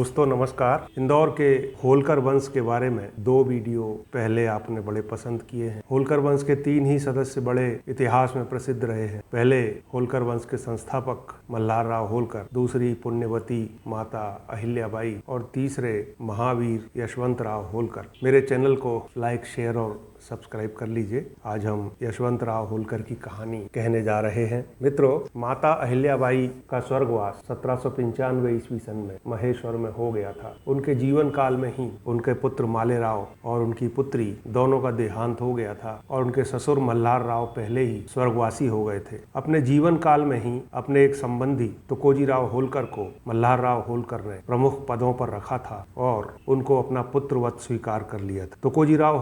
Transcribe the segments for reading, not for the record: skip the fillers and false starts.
दोस्तों नमस्कार। इंदौर के होलकर वंश के बारे में 2 वीडियो पहले आपने बड़े पसंद किए हैं। होलकर वंश के 3 ही सदस्य बड़े इतिहास में प्रसिद्ध रहे हैं। पहले होलकर वंश के संस्थापक मल्हारराव होलकर, दूसरी पुण्यवती माता अहिल्याबाई और तीसरे महावीर यशवंतराव होलकर। मेरे चैनल को लाइक, शेयर और सब्सक्राइब कर लीजिए। आज हम यशवंतराव होलकर की कहानी कहने जा रहे हैं। मित्रों, माता अहिल्याबाई का स्वर्गवास 1795 ईस्वी सन में महेश्वर में हो गया था। उनके जीवन काल में ही उनके पुत्र मालेराव और उनकी पुत्री दोनों का देहांत हो गया था और उनके ससुर मल्हारराव पहले ही स्वर्गवासी हो गए थे। अपने जीवन काल में ही अपने एक संबंधी तुकोजीराव होलकर को मल्हारराव होलकर ने प्रमुख पदों पर रखा था और उनको अपना पुत्रवत स्वीकार कर लिया था। तुकोजीराव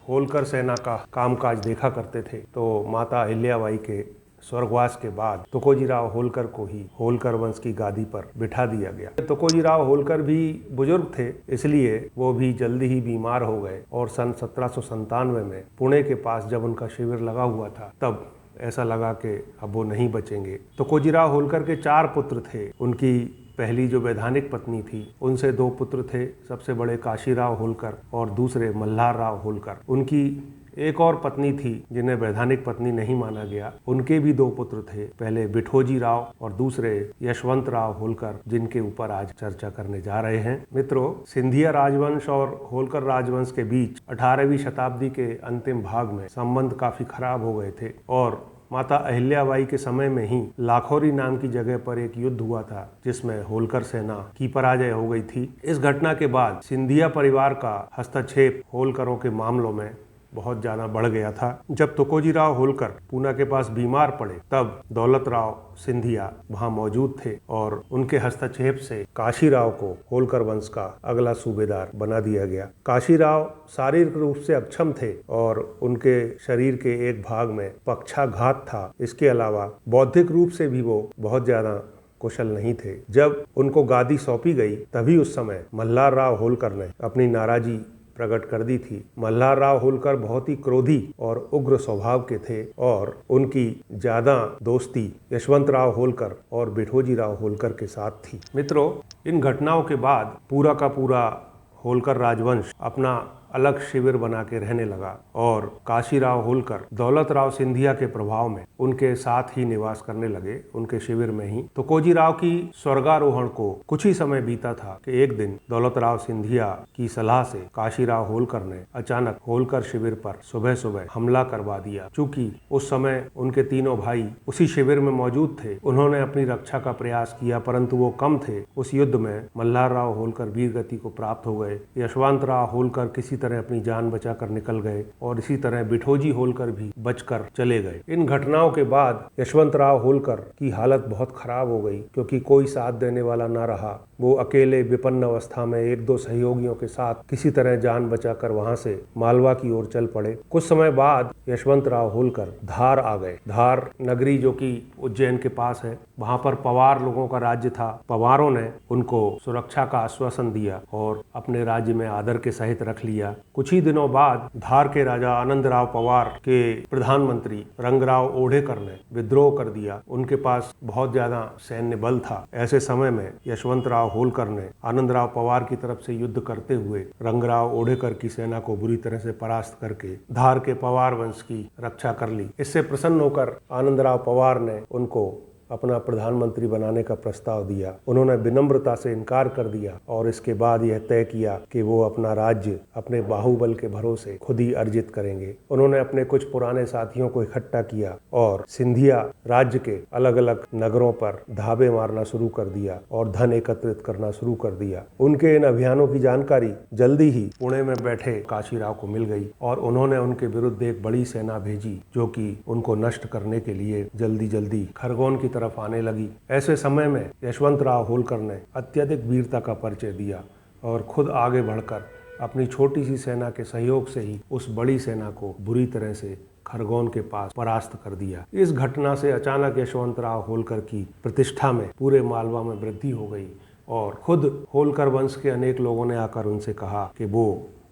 होलकर सेना का कामकाज देखा करते थे, तो माता अहिल्याबाई के स्वर्गवास के बाद तुकोजीराव होलकर को ही होलकर वंश की गादी पर बिठा दिया गया। तुकोजीराव होलकर भी बुजुर्ग थे, इसलिए वो भी जल्दी ही बीमार हो गए और सन 1797 में पुणे के पास जब उनका शिविर लगा हुआ था, तब ऐसा लगा कि अब वो नहीं बचेंगे। तुकोजीराव होलकर के 4 पुत्र थे। उनकी पहली जो वैधानिक पत्नी थी, उनसे 2 पुत्र थे। सबसे बड़े काशीराव होलकर और दूसरे मल्हारराव होलकर। उनकी एक और पत्नी थी जिन्हें वैधानिक पत्नी नहीं माना गया। उनके भी 2 पुत्र थे, पहले बिठोजीराव और दूसरे यशवंतराव होलकर, जिनके ऊपर आज चर्चा करने जा रहे हैं। मित्रों, सिंधिया राजवंश और होलकर राजवंश के बीच 18वीं शताब्दी के अंतिम भाग में संबंध काफी खराब हो गए थे और माता अहिल्याबाई के समय में ही लाखोरी नाम की जगह पर एक युद्ध हुआ था, जिसमें होलकर सेना की पराजय हो गई थी। इस घटना के बाद सिंधिया परिवार का हस्तक्षेप होलकरों के मामलों में बहुत ज्यादा बढ़ गया था। जब तुकोजीराव होलकर पूना के पास बीमार पड़े, तब दौलतराव सिंधिया वहां मौजूद थे और उनके हस्तक्षेप से काशीराव को होलकर वंश का अगला सूबेदार बना दिया गया। काशीराव शारीरिक रूप से अक्षम थे और उनके शरीर के एक भाग में पक्षाघात था। इसके अलावा बौद्धिक रूप से भी वो बहुत ज्यादा कुशल नहीं थे। जब उनको गादी सौंपी गई, तभी उस समय मल्हारराव होलकर ने अपनी नाराजगी प्रकट कर दी थी। मल्हारराव होलकर बहुत ही क्रोधी और उग्र स्वभाव के थे और उनकी ज्यादा दोस्ती यशवंतराव होलकर और बिठोजीराव होलकर के साथ थी। मित्रों, इन घटनाओं के बाद पूरा का पूरा होलकर राजवंश अपना अलग शिविर बना के रहने लगा और काशीराव होलकर दौलतराव सिंधिया के प्रभाव में उनके साथ ही निवास करने लगे, उनके शिविर में ही। तुकोजीराव की स्वर्गारोहण को कुछ ही समय बीता था कि एक दिन दौलतराव सिंधिया की सलाह से काशीराव होलकर ने अचानक होलकर शिविर पर सुबह सुबह हमला करवा दिया। चूंकि उस समय उनके तीनों भाई उसी शिविर में मौजूद थे, उन्होंने अपनी रक्षा का प्रयास किया, परंतु वो कम थे। उस युद्ध में मल्हारराव होलकर वीरगति को प्राप्त हो गए। यशवंतराव होलकर किसी तरह अपनी जान बचाकर निकल गए और इसी तरह बिठोजी होलकर भी बचकर चले गए। इन घटनाओं के बाद यशवंतराव होलकर की हालत बहुत खराब हो गई, क्योंकि कोई साथ देने वाला ना रहा। वो अकेले विपन्न अवस्था में 1-2 सहयोगियों के साथ किसी तरह जान बचाकर वहां से मालवा की ओर चल पड़े। कुछ समय बाद यशवंतराव होलकर धार आ गए। धार नगरी जो कि उज्जैन के पास है, वहां पर पवार लोगों का राज्य था। पवारों ने उनको सुरक्षा का आश्वासन दिया और अपने राज्य में आदर के सहित रख लिया। कुछ ही दिनों बाद धार के राजा आनंदराव पवार के प्रधानमंत्री रंगराव ओढ़ेकर ने विद्रोह कर दिया। उनके पास बहुत ज्यादा सैन्य बल था। ऐसे समय में यशवंतराव होलकर ने आनंदराव पवार की तरफ से युद्ध करते हुए रंगराव ओढ़ेकर की सेना को बुरी तरह से परास्त करके धार के पवार वंश की रक्षा कर ली। इससे प्रसन्न होकर आनंदराव पवार ने उनको अपना प्रधानमंत्री बनाने का प्रस्ताव दिया। उन्होंने विनम्रता से इनकार कर दिया और इसके बाद यह तय किया कि वो अपना राज्य अपने बाहुबल के भरोसे खुद ही अर्जित करेंगे। उन्होंने अपने कुछ पुराने साथियों को इकट्ठा किया और सिंधिया राज्य के अलग अलग नगरों पर धाबे मारना शुरू कर दिया और धन एकत्रित करना शुरू कर दिया। उनके इन अभियानों की जानकारी जल्दी ही पुणे में बैठे काशीराव को मिल गई और उन्होंने उनके विरुद्ध एक बड़ी सेना भेजी, जो कि उनको नष्ट करने के लिए जल्दी जल्दी खरगोन की तरफ आने लगी। ऐसे समय में यशवंतराव होलकर ने अत्यधिक वीरता का परिचय दिया और खुद आगे बढ़कर अपनी छोटी सी सेना के सहयोग से ही उस बड़ी सेना को बुरी तरह से खरगोन के पास परास्त कर दिया। इस घटना से अचानक यशवंतराव होलकर की प्रतिष्ठा में पूरे मालवा में वृद्धि हो गई और खुद होलकर वंश के अनेक लोगों ने आकर उनसे कहा कि वो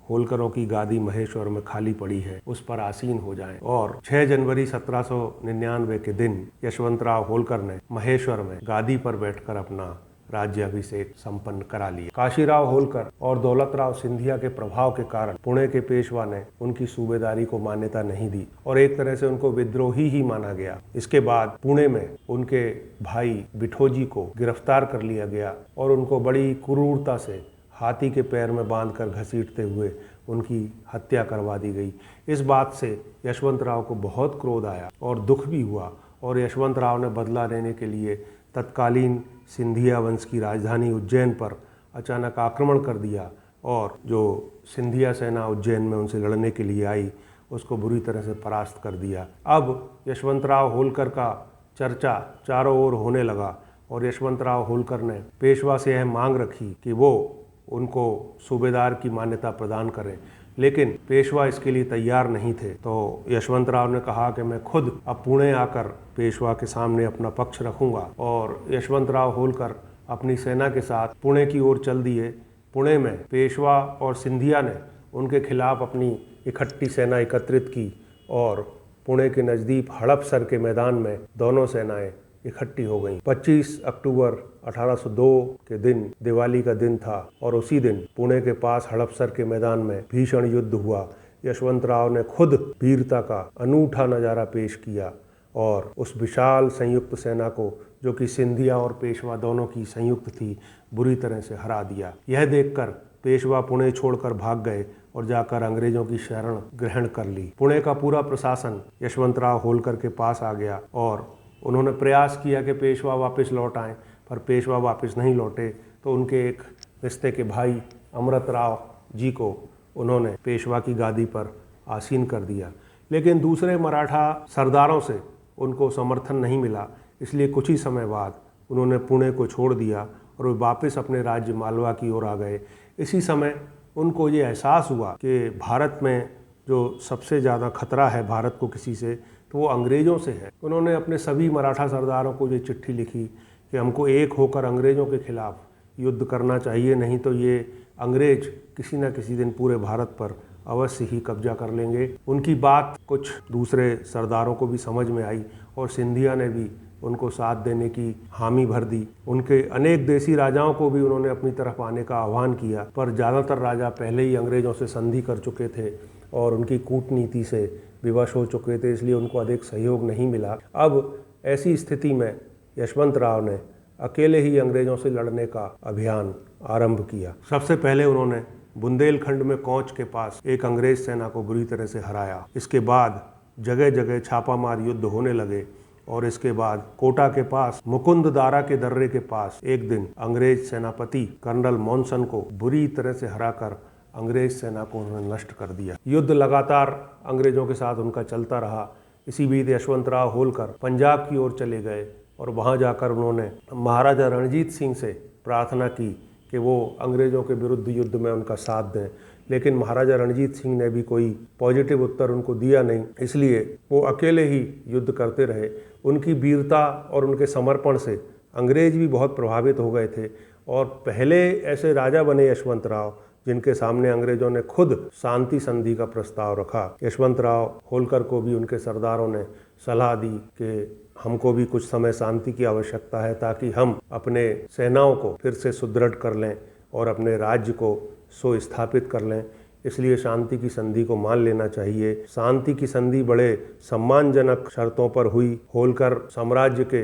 होलकरों की गादी महेश्वर में खाली पड़ी है, उस पर आसीन हो जाएं। और 6 जनवरी 1799 के दिन यशवंतराव होलकर ने महेश्वर में गादी पर बैठकर अपना राज्याभिषेक संपन्न करा लिया। काशीराव होलकर और दौलतराव सिंधिया के प्रभाव के कारण पुणे के पेशवा ने उनकी सूबेदारी को मान्यता नहीं दी और एक तरह से उनको विद्रोही ही माना गया। इसके बाद पुणे में उनके भाई बिठोजी को गिरफ्तार कर लिया गया और उनको बड़ी क्रूरता से हाथी के पैर में बांधकर घसीटते हुए उनकी हत्या करवा दी गई। इस बात से यशवंतराव को बहुत क्रोध आया और दुख भी हुआ और यशवंतराव ने बदला लेने के लिए तत्कालीन सिंधिया वंश की राजधानी उज्जैन पर अचानक आक्रमण कर दिया और जो सिंधिया सेना उज्जैन में उनसे लड़ने के लिए आई उसको बुरी तरह से परास्त कर दिया। अब यशवंतराव होलकर का चर्चा चारों ओर होने लगा और यशवंतराव होलकर ने पेशवा से यह मांग रखी कि वो उनको सूबेदार की मान्यता प्रदान करें, लेकिन पेशवा इसके लिए तैयार नहीं थे। तो यशवंतराव ने कहा कि मैं खुद अब पुणे आकर पेशवा के सामने अपना पक्ष रखूंगा और यशवंतराव होलकर अपनी सेना के साथ पुणे की ओर चल दिए। पुणे में पेशवा और सिंधिया ने उनके खिलाफ अपनी इकट्ठी सेना एकत्रित की और पुणे के नज़दीक हड़पसर के मैदान में दोनों सेनाएं इकट्ठी हो गईं। 25 अक्टूबर 1802 के दिन दिवाली का दिन था और उसी दिन पुणे के पास हड़पसर के मैदान में भीषण युद्ध हुआ। यशवंतराव ने खुद वीरता का अनूठा नज़ारा पेश किया और उस विशाल संयुक्त सेना को, जो कि सिंधिया और पेशवा दोनों की संयुक्त थी, बुरी तरह से हरा दिया। यह देखकर पेशवा पुणे छोड़कर भाग गए और जाकर अंग्रेजों की शरण ग्रहण कर ली। पुणे का पूरा प्रशासन यशवंतराव होलकर के पास आ गया और उन्होंने प्रयास किया कि पेशवा वापस लौट आएँ, पर पेशवा वापस नहीं लौटे। तो उनके एक रिश्ते के भाई अमृतराव जी को उन्होंने पेशवा की गादी पर आसीन कर दिया, लेकिन दूसरे मराठा सरदारों से उनको समर्थन नहीं मिला। इसलिए कुछ ही समय बाद उन्होंने पुणे को छोड़ दिया और वे वापस अपने राज्य मालवा की ओर आ गए। इसी समय उनको ये एहसास हुआ कि भारत में जो सबसे ज़्यादा खतरा है भारत को किसी से, तो वो अंग्रेज़ों से है। उन्होंने अपने सभी मराठा सरदारों को ये चिट्ठी लिखी कि हमको एक होकर अंग्रेज़ों के खिलाफ युद्ध करना चाहिए, नहीं तो ये अंग्रेज किसी न किसी दिन पूरे भारत पर अवश्य ही कब्जा कर लेंगे। उनकी बात कुछ दूसरे सरदारों को भी समझ में आई और सिंधिया ने भी उनको साथ देने की हामी भर दी। उनके अनेक देसी राजाओं को भी उन्होंने अपनी तरफ आने का आह्वान किया, पर ज़्यादातर राजा पहले ही अंग्रेज़ों से संधि कर चुके थे और उनकी कूटनीति से विवश हो चुके थे, इसलिए उनको अधिक सहयोग नहीं मिला। अब ऐसी स्थिति में यशवंतराव ने अकेले ही अंग्रेज़ों से लड़ने का अभियान आरंभ किया। सबसे पहले उन्होंने बुंदेलखंड में कोंच के पास एक अंग्रेज सेना को बुरी तरह से हराया। इसके बाद जगह जगह छापामार युद्ध होने लगे और इसके बाद कोटा के पास मुकुंददारा के दर्रे के पास एक दिन अंग्रेज सेनापति कर्नल मॉनसन को बुरी तरह से हराकर अंग्रेज सेना को उन्होंने नष्ट कर दिया। युद्ध लगातार अंग्रेजों के साथ उनका चलता रहा। इसी बीच यशवंतराव होलकर पंजाब की ओर चले गए और वहां जाकर उन्होंने महाराजा रणजीत सिंह से प्रार्थना की कि वो अंग्रेज़ों के विरुद्ध युद्ध में उनका साथ दें, लेकिन महाराजा रणजीत सिंह ने भी कोई पॉजिटिव उत्तर उनको दिया नहीं। इसलिए वो अकेले ही युद्ध करते रहे। उनकी वीरता और उनके समर्पण से अंग्रेज भी बहुत प्रभावित हो गए थे और पहले ऐसे राजा बने यशवंतराव जिनके सामने अंग्रेजों ने खुद शांति संधि का प्रस्ताव रखा। यशवंतराव होलकर को भी उनके सरदारों ने सलाह दी कि हमको भी कुछ समय शांति की आवश्यकता है ताकि हम अपने सेनाओं को फिर से सुदृढ़ कर लें और अपने राज्य को सुस्थापित कर लें। इसलिए शांति की संधि को मान लेना चाहिए। शांति की संधि बड़े सम्मानजनक शर्तों पर हुई। होलकर साम्राज्य के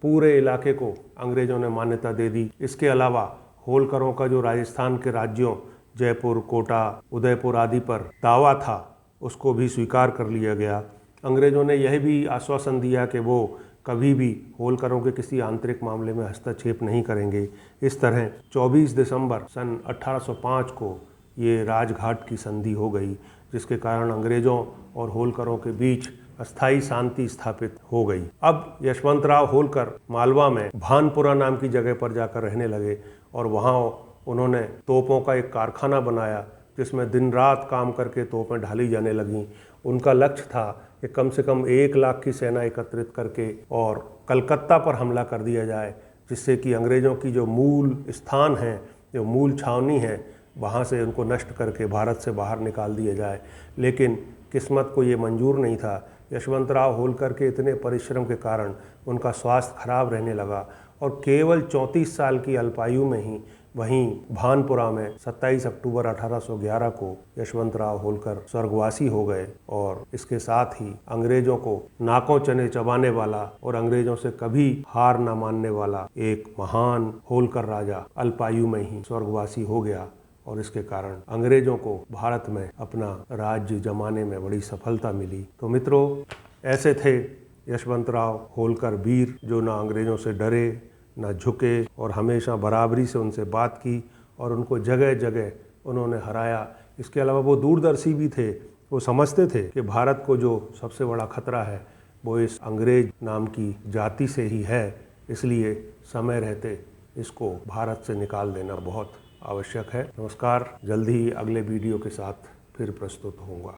पूरे इलाके को अंग्रेजों ने मान्यता दे दी। इसके अलावा होलकरों का जो राजस्थान के राज्यों जयपुर, कोटा, उदयपुर आदि पर दावा था, उसको भी स्वीकार कर लिया गया। अंग्रेज़ों ने यह भी आश्वासन दिया कि वो कभी भी होलकरों के किसी आंतरिक मामले में हस्तक्षेप नहीं करेंगे। इस तरह 24 दिसंबर सन 1805 को ये राजघाट की संधि हो गई, जिसके कारण अंग्रेज़ों और होलकरों के बीच अस्थायी शांति स्थापित हो गई। अब यशवंतराव होलकर मालवा में भानपुरा नाम की जगह पर जाकर रहने लगे और वहाँ उन्होंने तोपों का एक कारखाना बनाया जिसमें दिन रात काम करके तोपें ढाली जाने लगीं। उनका लक्ष्य था कि कम से कम 1 लाख की सेना एकत्रित करके और कलकत्ता पर हमला कर दिया जाए, जिससे कि अंग्रेज़ों की जो मूल स्थान है, जो मूल छावनी है, वहाँ से उनको नष्ट करके भारत से बाहर निकाल दिया जाए। लेकिन किस्मत को ये मंजूर नहीं था यशवंतराव होलकर के इतने परिश्रम के कारण उनका स्वास्थ्य खराब रहने लगा और केवल 34 साल की अल्पायु में ही वहीं भानपुरा में 27 अक्टूबर 1811 को यशवंतराव होलकर स्वर्गवासी हो गए। और इसके साथ ही अंग्रेजों को नाकों चने चबाने वाला और अंग्रेजों से कभी हार न मानने वाला एक महान होलकर राजा अल्पायु में ही स्वर्गवासी हो गया और इसके कारण अंग्रेजों को भारत में अपना राज्य जमाने में बड़ी सफलता मिली। तो मित्रों, ऐसे थे यशवंतराव होलकर वीर, जो ना अंग्रेजों से डरे ना झुके और हमेशा बराबरी से उनसे बात की और उनको जगह जगह उन्होंने हराया। इसके अलावा वो दूरदर्शी भी थे। वो समझते थे कि भारत को जो सबसे बड़ा खतरा है वो इस अंग्रेज नाम की जाति से ही है, इसलिए समय रहते इसको भारत से निकाल देना बहुत आवश्यक है। नमस्कार, जल्दी ही अगले वीडियो के साथ फिर प्रस्तुत होऊंगा।